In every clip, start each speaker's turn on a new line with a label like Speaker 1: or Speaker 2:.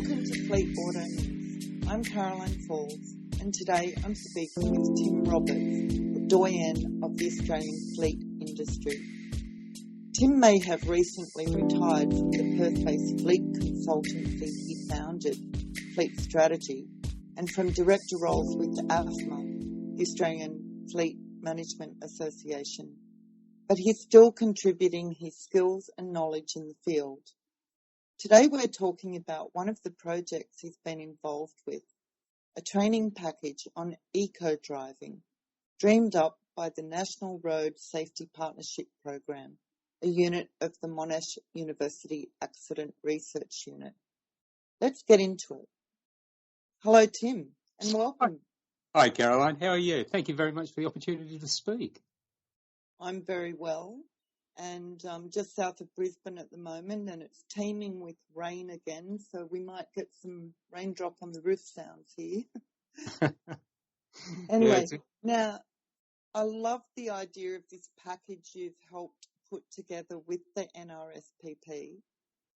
Speaker 1: Welcome to Fleet Auto News. I'm Caroline Falls, and today I'm speaking with Tim Roberts, the doyen of the Australian fleet industry. Tim may have recently retired from the Perth-based fleet consultancy he founded, Fleet Strategy, and from director roles with AfMA, the Australian Fleet Management Association. But he's still contributing his skills and knowledge in the field. Today we're talking about one of the projects he's been involved with, a training package on eco-driving, dreamed up by the National Road Safety Partnership Program, a unit of the Monash University Accident Research Unit. Let's get into it. Hello, Tim, and welcome.
Speaker 2: Hi, Caroline. How are you? Thank you very much for the opportunity to speak.
Speaker 1: I'm very well, and just south of Brisbane at the moment, and it's teeming with rain again, so we might get some raindrop on the roof sounds here. Anyway, now, I love the idea of this package you've helped put together with the NRSPP.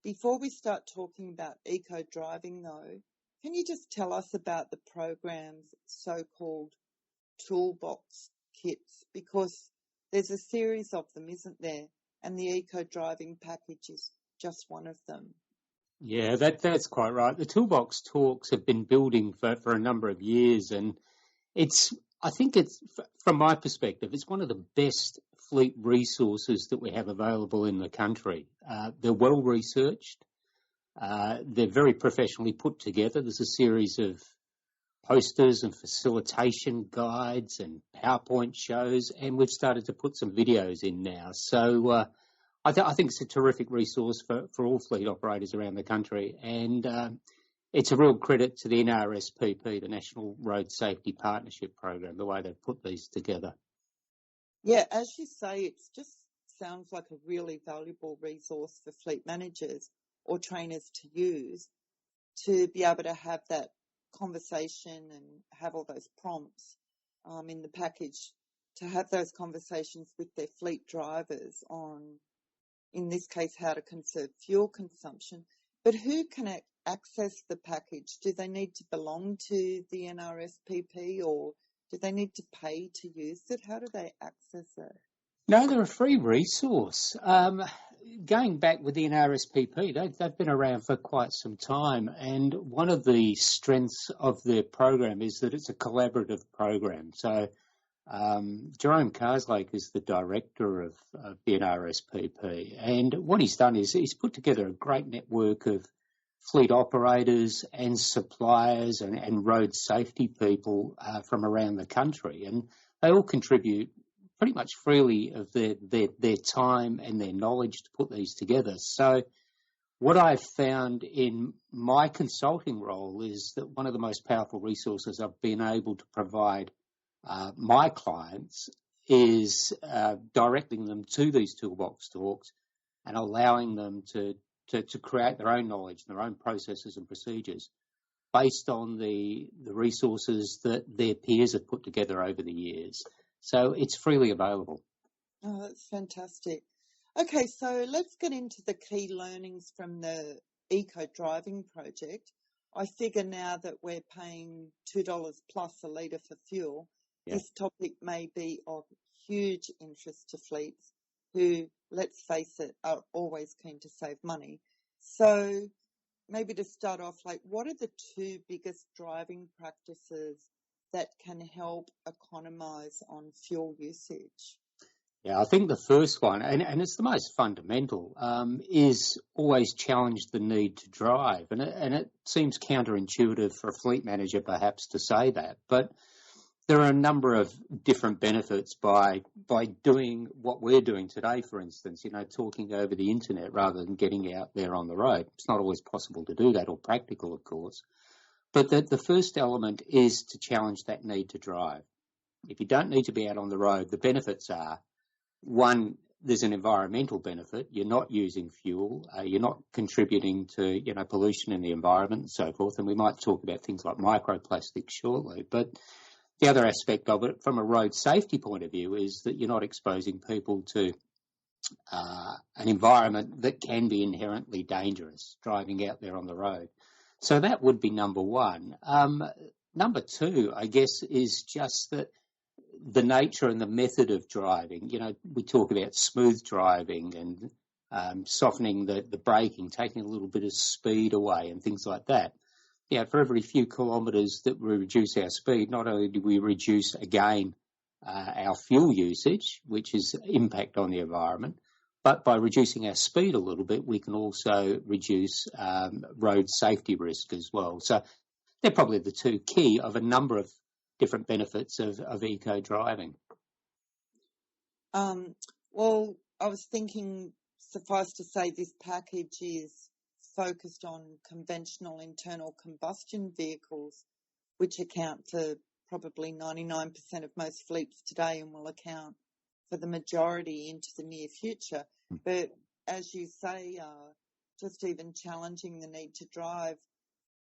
Speaker 1: Before we start talking about eco-driving, though, can you just tell us about the program's so-called toolbox kits? Because there's a series of them, isn't there? And the eco-driving package is just one of them.
Speaker 2: Yeah, that's quite right. The toolbox talks have been building for a number of years, and I think it's, from my perspective, it's one of the best fleet resources that we have available in the country. They're well researched. They're very professionally put together. There's a series of posters and facilitation guides and PowerPoint shows, and we've started to put some videos in now. So I think it's a terrific resource for all fleet operators around the country, and it's a real credit to the NRSPP, the National Road Safety Partnership Program, the way they've put these together.
Speaker 1: Yeah, as you say, it just sounds like a really valuable resource for fleet managers or trainers to use to be able to have that conversation and have all those prompts in the package, to have those conversations with their fleet drivers on, in this case, how to conserve fuel consumption. But who can access the package? Do they need to belong to the NRSPP, or do they need to pay to use it? How do they access it?
Speaker 2: No, they're a free resource. Going back with the NRSPP, they've been around for quite some time, and one of the strengths of their program is that it's a collaborative program. So Jerome Carslake is the director of the NRSPP, and what he's done is he's put together a great network of fleet operators and suppliers and road safety people from around the country, and they all contribute pretty much freely of their time and their knowledge to put these together. So what I've found in my consulting role is that one of the most powerful resources I've been able to provide my clients is directing them to these toolbox talks and allowing them to create their own knowledge, their own processes and procedures based on the resources that their peers have put together over the years. So it's freely available.
Speaker 1: Oh, that's fantastic. Okay, so let's get into the key learnings from the eco-driving project. I figure now that we're paying $2 plus a litre for fuel, This topic may be of huge interest to fleets who, let's face it, are always keen to save money. So maybe to start off, what are the two biggest driving practices that can help economise on fuel usage?
Speaker 2: Yeah, I think the first one, and it's the most fundamental, is always challenge the need to drive. And it seems counterintuitive for a fleet manager perhaps to say that, but there are a number of different benefits by doing what we're doing today, for instance, talking over the internet rather than getting out there on the road. It's not always possible to do that, or practical, of course. But the first element is to challenge that need to drive. If you don't need to be out on the road, the benefits are, one, there's an environmental benefit. You're not using fuel. You're not contributing to, pollution in the environment and so forth. And we might talk about things like microplastics shortly. But the other aspect of it, from a road safety point of view, is that you're not exposing people to an environment that can be inherently dangerous driving out there on the road. So that would be number one. Number two, I guess, is just that the nature and the method of driving. You know, we talk about smooth driving and softening the braking, taking a little bit of speed away and things like that. Yeah, for every few kilometres that we reduce our speed, not only do we reduce, again, our fuel usage, which is impact on the environment, but by reducing our speed a little bit, we can also reduce road safety risk as well. So they're probably the two key of a number of different benefits of eco-driving.
Speaker 1: Well, I was thinking, suffice to say, this package is focused on conventional internal combustion vehicles, which account for probably 99% of most fleets today and will account for the majority into the near future. But as you say, just even challenging the need to drive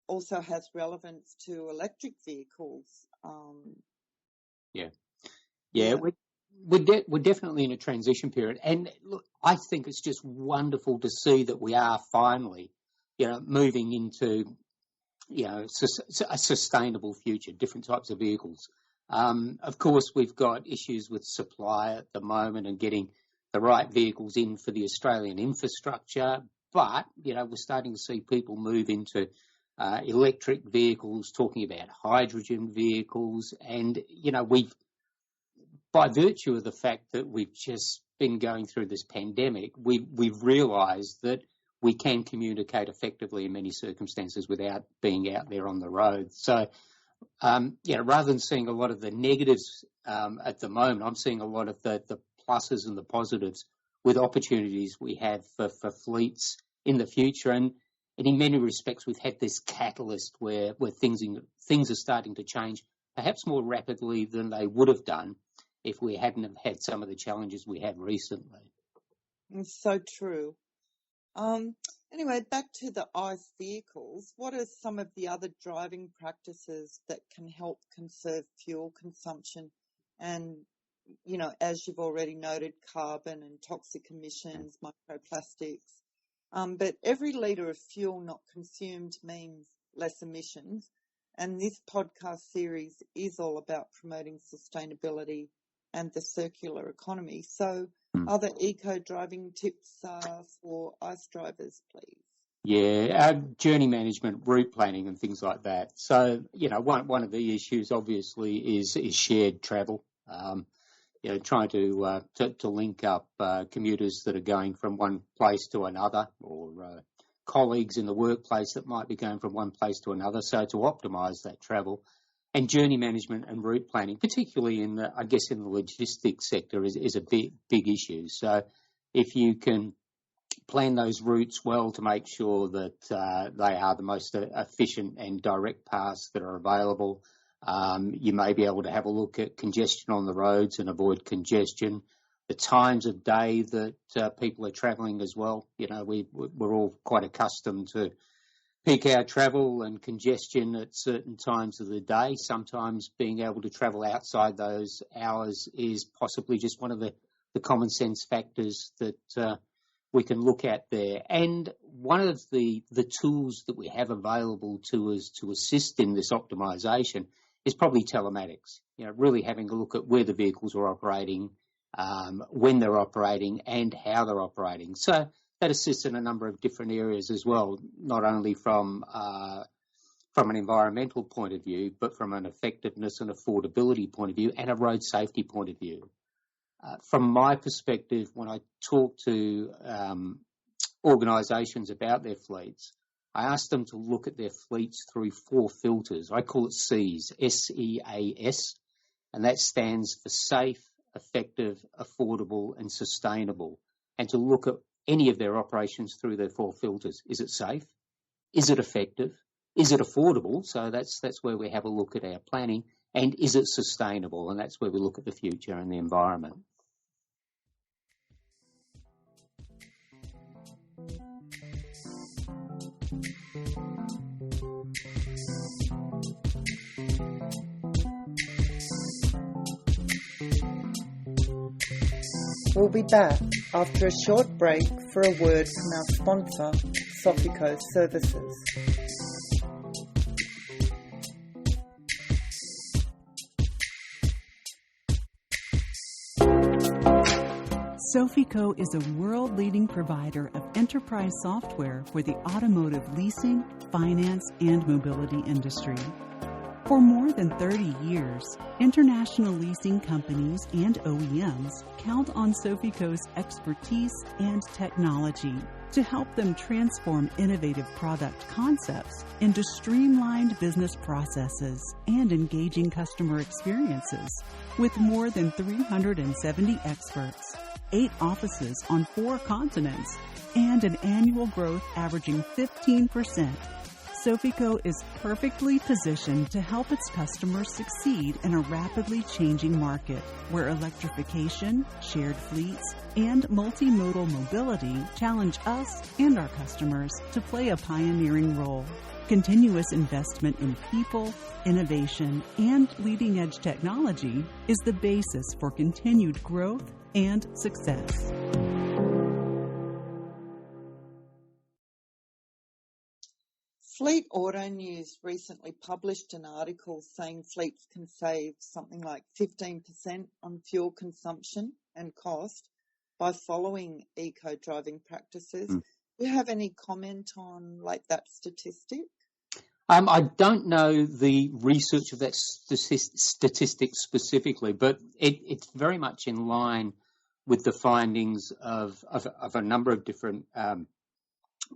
Speaker 1: also has relevance to electric vehicles.
Speaker 2: We're definitely in a transition period. And look, I think it's just wonderful to see that we are finally, moving into, a sustainable future, different types of vehicles. Of course, we've got issues with supply at the moment and getting the right vehicles in for the Australian infrastructure. But, we're starting to see people move into electric vehicles, talking about hydrogen vehicles. And, by virtue of the fact that we've just been going through this pandemic, we've realised that we can communicate effectively in many circumstances without being out there on the road. So, rather than seeing a lot of the negatives at the moment, I'm seeing a lot of the pluses and the positives with opportunities we have for fleets in the future. And in many respects, we've had this catalyst where things are starting to change, perhaps more rapidly than they would have done if we hadn't have had some of the challenges we had recently.
Speaker 1: It's so true. Anyway, back to the ICE vehicles. What are some of the other driving practices that can help conserve fuel consumption? And, as you've already noted, carbon and toxic emissions, microplastics. But every litre of fuel not consumed means less emissions. And this podcast series is all about promoting sustainability and the circular economy. So other eco-driving tips for ICE drivers, please?
Speaker 2: Yeah, journey management, route planning and things like that. So, one of the issues obviously is shared travel. Trying to link up commuters that are going from one place to another, or colleagues in the workplace that might be going from one place to another. So to optimise that travel. And journey management and route planning, particularly in the logistics sector, is a big issue. So if you can plan those routes well to make sure that they are the most efficient and direct paths that are available, you may be able to have a look at congestion on the roads and avoid congestion. The times of day that people are travelling as well. We're all quite accustomed to peak hour travel and congestion at certain times of the day. Sometimes being able to travel outside those hours is possibly just one of the common sense factors that we can look at there. And one of the tools that we have available to us to assist in this optimisation is probably telematics. Really having a look at where the vehicles are operating, when they're operating and how they're operating. So that assists in a number of different areas as well, not only from an environmental point of view, but from an effectiveness and affordability point of view and a road safety point of view. From my perspective, when I talk to organisations about their fleets, I ask them to look at their fleets through 4 filters. I call it SEAS, S-E-A-S, and that stands for safe, effective, affordable and sustainable, and to look at any of their operations through their 4 filters. Is it safe? Is it effective? Is it affordable? So that's where we have a look at our planning. And is it sustainable? And that's where we look at the future and the environment.
Speaker 1: We'll be back after a short break for a word from our sponsor, Sofico Services.
Speaker 3: Sofico is a world-leading provider of enterprise software for the automotive leasing, finance, and mobility industry. For more than 30 years, international leasing companies and OEMs count on Sofico's expertise and technology to help them transform innovative product concepts into streamlined business processes and engaging customer experiences. With more than 370 experts, 8 offices on 4 continents, and an annual growth averaging 15%, Sofico is perfectly positioned to help its customers succeed in a rapidly changing market where electrification, shared fleets, and multimodal mobility challenge us and our customers to play a pioneering role. Continuous investment in people, innovation, and leading-edge technology is the basis for continued growth and success.
Speaker 1: Fleet Auto News recently published an article saying fleets can save something like 15% on fuel consumption and cost by following eco-driving practices. Do you have any comment on that statistic?
Speaker 2: I don't know the research of that statistic specifically, but it's very much in line with the findings of a number of different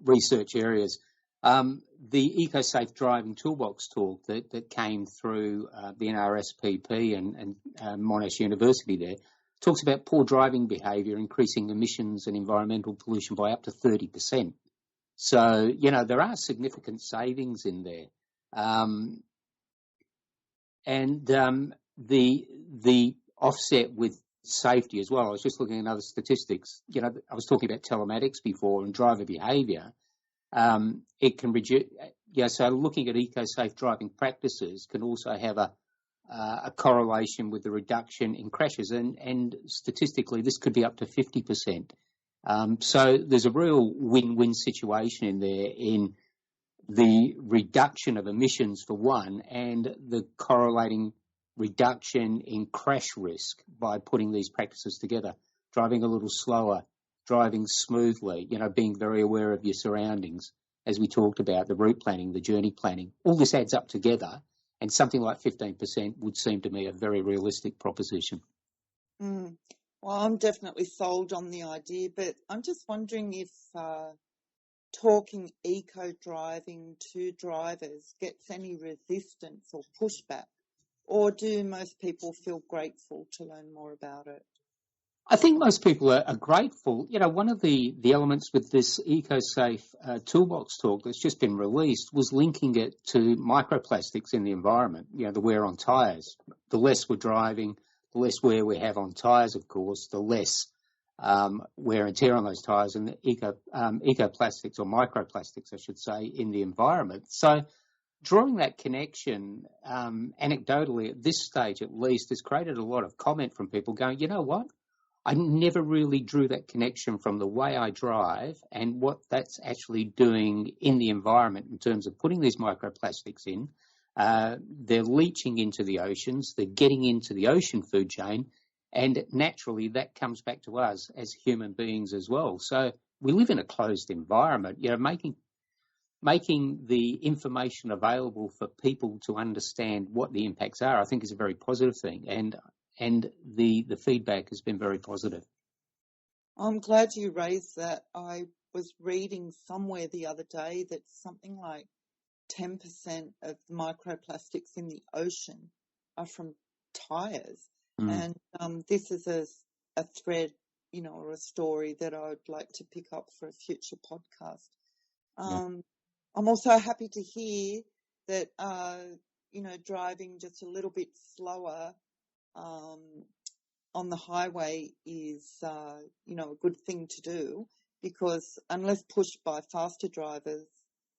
Speaker 2: research areas. The EcoSafe Driving Toolbox talk that came through the NRSPP and Monash University there talks about poor driving behaviour increasing emissions and environmental pollution by up to 30%. So, there are significant savings in there. The offset with safety as well. I was just looking at other statistics. I was talking about telematics before and driver behaviour. It can reduce. So looking at eco-safe driving practices can also have a correlation with the reduction in crashes, and statistically this could be up to 50%. So there's a real win-win situation in there in the reduction of emissions for one, and the correlating reduction in crash risk by putting these practices together. Driving a little slower, driving smoothly, being very aware of your surroundings, as we talked about, the route planning, the journey planning. All this adds up together, and something like 15% would seem to me a very realistic proposition.
Speaker 1: Well, I'm definitely sold on the idea, but I'm just wondering if talking eco-driving to drivers gets any resistance or pushback, or do most people feel grateful to learn more about it?
Speaker 2: I think most people are grateful. One of the elements with this EcoSafe Toolbox talk that's just been released was linking it to microplastics in the environment, the wear on tyres. The less we're driving, the less wear we have on tyres, of course, the less wear and tear on those tyres, and the ecoplastics or microplastics, I should say, in the environment. So drawing that connection, anecdotally at this stage at least, has created a lot of comment from people going, you know what? I never really drew that connection from the way I drive and what that's actually doing in the environment in terms of putting these microplastics in. They're leaching into the oceans, they're getting into the ocean food chain, and naturally that comes back to us as human beings as well. So we live in a closed environment, making the information available for people to understand what the impacts are, I think is a very positive thing. And the feedback has been very positive.
Speaker 1: I'm glad you raised that. I was reading somewhere the other day that something like 10% of the microplastics in the ocean are from tyres. And this is a thread, or a story that I would like to pick up for a future podcast. I'm also happy to hear that, driving just a little bit slower on the highway is, a good thing to do, because unless pushed by faster drivers,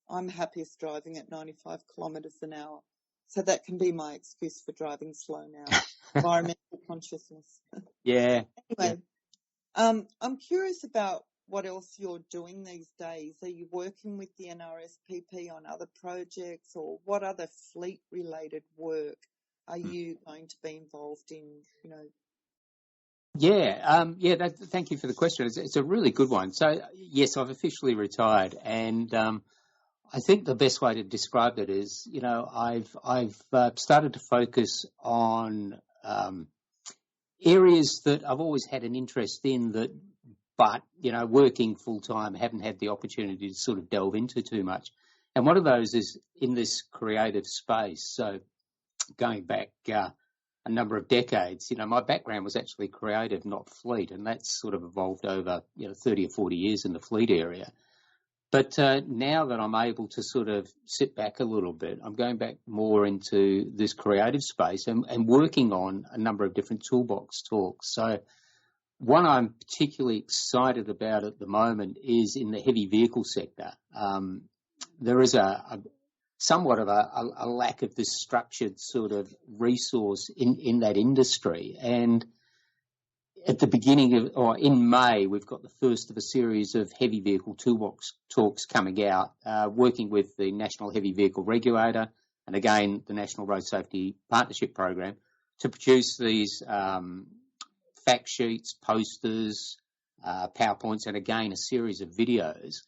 Speaker 1: I'm happiest driving at 95 kilometres an hour. So that can be my excuse for driving slow now. Environmental consciousness.
Speaker 2: Yeah.
Speaker 1: Anyway, I'm curious about what else you're doing these days. Are you working with the NRSPP on other projects, or what other fleet-related work are you going to be involved in,
Speaker 2: Thank you for the question. It's a really good one. So, yes, I've officially retired, and I think the best way to describe it is, I've started to focus on areas that I've always had an interest in, but working full time, haven't had the opportunity to sort of delve into too much. And one of those is in this creative space. So, going back a number of decades, my background was actually creative, not fleet, and that's sort of evolved over 30 or 40 years in the fleet area. But now that I'm able to sort of sit back a little bit, I'm going back more into this creative space and working on a number of different toolbox talks. So one I'm particularly excited about at the moment is in the heavy vehicle sector. There is somewhat of a lack of this structured sort of resource in that industry. And at the beginning or in May, we've got the first of a series of heavy vehicle toolbox talks coming out, working with the National Heavy Vehicle Regulator and again the National Road Safety Partnership Program to produce these fact sheets, posters, PowerPoints, and again a series of videos.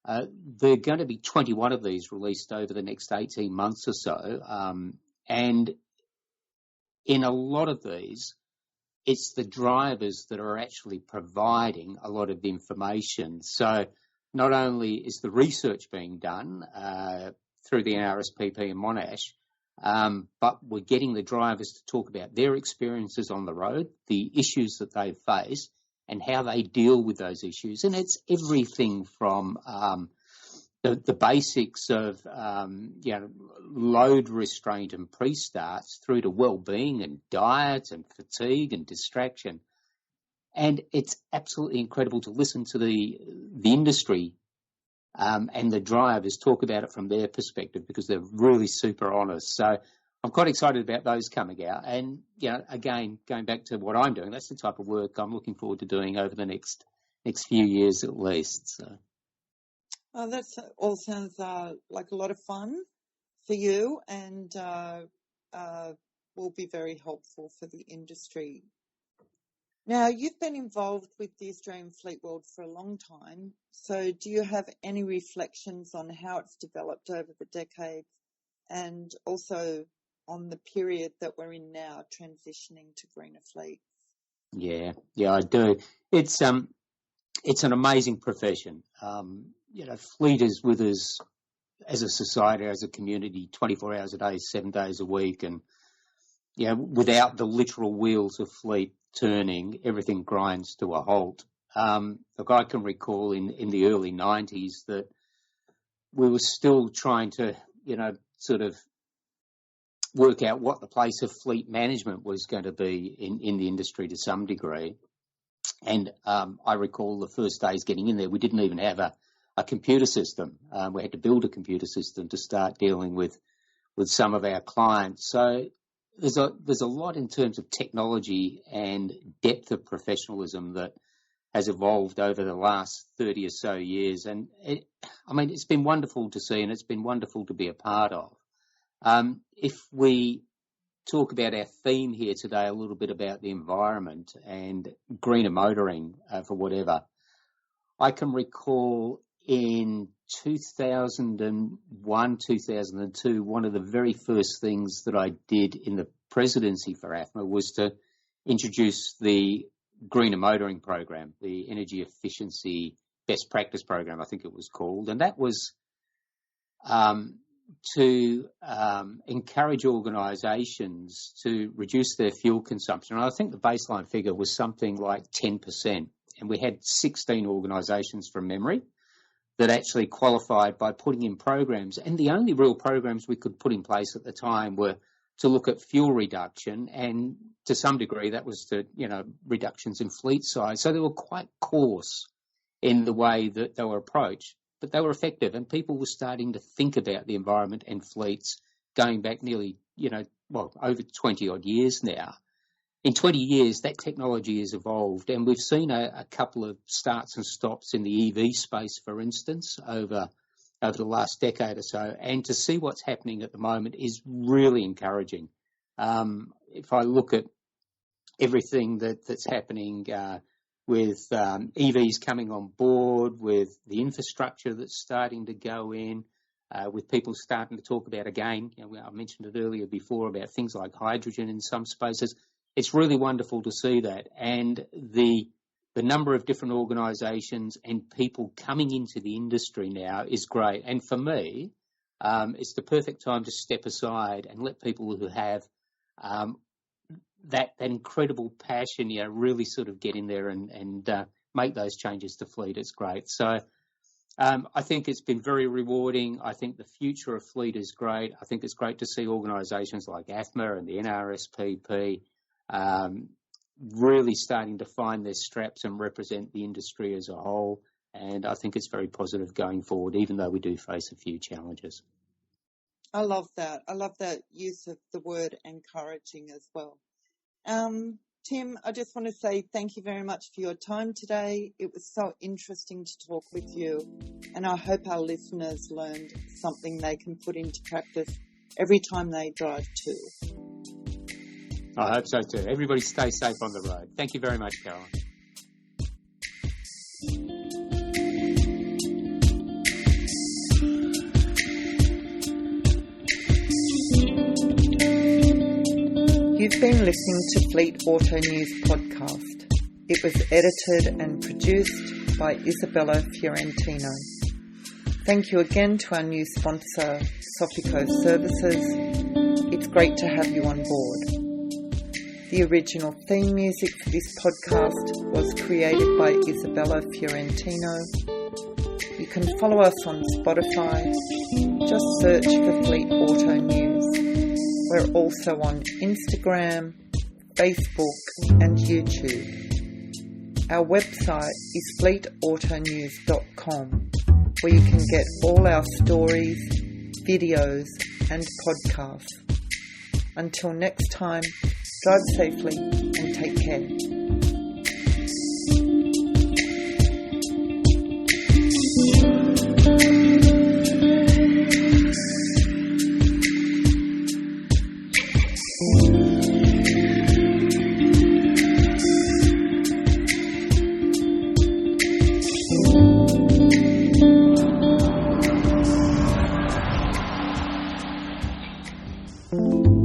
Speaker 2: There are going to be 21 of these released over the next 18 months or so, and in a lot of these, it's the drivers that are actually providing a lot of the information. So not only is the research being done through the NRSPP and Monash, but we're getting the drivers to talk about their experiences on the road, the issues that they face, and how they deal with those issues. And it's everything from the basics of load restraint and pre-starts through to well-being and diet and fatigue and distraction. And it's absolutely incredible to listen to the industry and the drivers talk about it from their perspective because they're really super honest. So I'm quite excited about those coming out. And, again, going back to what I'm doing, that's the type of work I'm looking forward to doing over the next few years at least. So.
Speaker 1: Oh, that all sounds like a lot of fun for you and will be very helpful for the industry. Now, you've been involved with the Australian Fleet World for a long time, so do you have any reflections on how it's developed over the decades and also on the period that we're in now, transitioning to greener fleets?
Speaker 2: Yeah, I do. It's an amazing profession. Fleet is with us as a society, as a community, 24 hours a day, 7 days a week. And, without the literal wheels of fleet turning, everything grinds to a halt. Look, I can recall in the early 90s that we were still trying to, sort of work out what the place of fleet management was going to be in the industry to some degree. And I recall the first days getting in there, we didn't even have a computer system. We had to build a computer system to start dealing with some of our clients. So there's a lot in terms of technology and depth of professionalism that has evolved over the last 30 or so years. And it's been wonderful to see and it's been wonderful to be a part of. If we talk about our theme here today, a little bit about the environment and greener motoring for whatever, I can recall in 2001, 2002, one of the very first things that I did in the presidency for AfMA was to introduce the greener motoring program, the energy efficiency best practice program, I think it was called. And that was to encourage organisations to reduce their fuel consumption. And I think the baseline figure was something like 10%. And we had 16 organisations from memory that actually qualified by putting in programs. And the only real programs we could put in place at the time were to look at fuel reduction. And to some degree, that was to, reductions in fleet size. So they were quite coarse in the way that they were approached, but they were effective. And people were starting to think about the environment and fleets going back nearly, over 20 odd years now. In 20 years, that technology has evolved, and we've seen a couple of starts and stops in the EV space, for instance, over the last decade or so. And to see what's happening at the moment is really encouraging. If I look at everything that's happening with EVs coming on board, with the infrastructure that's starting to go in, with people starting to talk about, again, I mentioned it earlier before, about things like hydrogen in some spaces. It's really wonderful to see that. And the number of different organisations and people coming into the industry now is great. And for me, it's the perfect time to step aside and let people who have that incredible passion, really sort of get in there and make those changes to fleet. It's great. So I think it's been very rewarding. I think the future of fleet is great. I think it's great to see organisations like AfMA and the NRSPP really starting to find their straps and represent the industry as a whole. And I think it's very positive going forward, even though we do face a few challenges.
Speaker 1: I love that. I love that use of the word encouraging as well. Tim, I just want to say thank you very much for your time today. It was so interesting to talk with you, and I hope our listeners learned something they can put into practice every time they drive too.
Speaker 2: I hope so too. Everybody stay safe on the road. Thank you very much, Caroline.
Speaker 1: You've been listening to Fleet Auto News podcast. It was edited and produced by Isabella Fiorentino. Thank you again to our new sponsor, Sofico Services. It's great to have you on board. The original theme music for this podcast was created by Isabella Fiorentino. You can follow us on Spotify. Just search for Fleet Auto News. We're also on Instagram, Facebook and YouTube. Our website is fleetautonews.com, where you can get all our stories, videos and podcasts. Until next time, drive safely and take care. Thank you.